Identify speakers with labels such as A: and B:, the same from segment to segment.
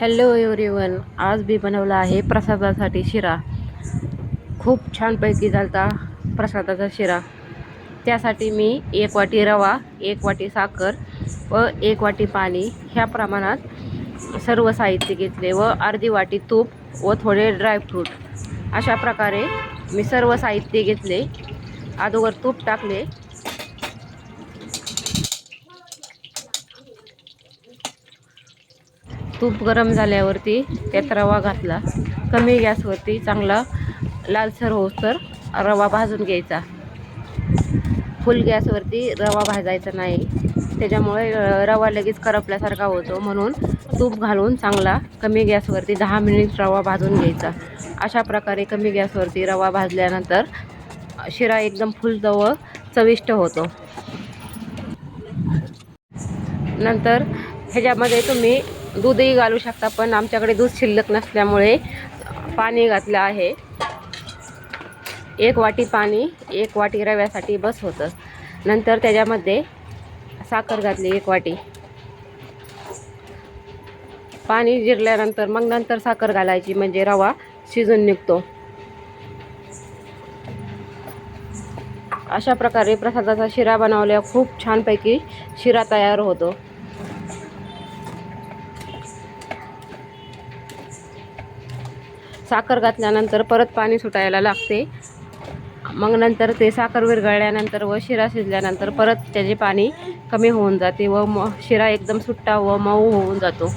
A: Hello everyone, आज मी बनवला आहे प्रसादासाठी शिरा। खूप छानपैकी झालता प्रसादाचा शिरा। त्यासाठी मी 1 वाटी रवा, 1 वाटी साखर व 1 वाटी पाणी ह्या प्रमाणात सर्व साहित्य घेतले व अर्धी वाटी तूप व थोडे ड्रायफ्रूट। अशा प्रकारे मी सर्व साहित्य घेतले। अगोदर तूप टाकले, तूप गरम झाल्यावरती त्यात रवा घातला। कमी गॅसवरती चांगला लालसर होऊस्तर रवा भाजून घ्यायचा। फुल गॅसवरती रवा भाजायचा नाही, त्याच्यामुळे रवा लगेच करपल्यासारखा होतो। म्हणून तूप घालून चांगला कमी गॅसवरती 10 मिनिट रवा भाजून घ्यायचा। अशा प्रकारे कमी गॅसवरती रवा भाजल्यानंतर शिरा एकदम फुलतो व चविष्ट होतो। नंतर ह्याच्यामध्ये तुम्ही दूधही घालू शकता, पण आमच्याकडे दूध शिल्लक नसल्यामुळे पाणी घातलं आहे। 1 वाटी पाणी 1 वाटी रव्यासाठी बस होतं। नंतर त्याच्यामध्ये साखर घातली 1 वाटी। पाणी जिरल्यानंतर मग नंतर साखर घालायची, म्हणजे रवा शिजून निघतो। अशा प्रकारे प्रसादाचा शिरा बनवल्यावर खूप छानपैकी शिरा तयार होतो। साखर घातल्यानंतर परत पाणी सुटायला लागते। मग नंतर ते साखर विरघळल्यानंतर व शिरा शिजल्यानंतर परत त्याचे पाणी कमी होऊन जाते व शिरा एकदम सुट्टा व मऊ होऊन जातो।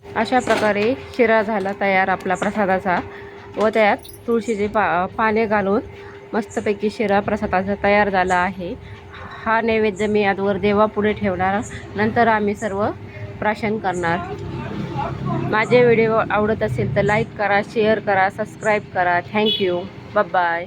A: अशा प्रकारे शिरा झाला तयार आपला प्रसादाचा, व त्यात तुळशीचे पाने घालून मस्तपैकी शिरा प्रसादाचा तयार झाला आहे। हा नैवेद्य मी आजवर देवापुढे ठेवणार, नंतर आम्ही सर्व प्राशन करणार। माझे व्हिडिओ आवडत असेल तर लाईक करा, शेअर करा, सबस्क्राईब करा। Thank you, bye bye.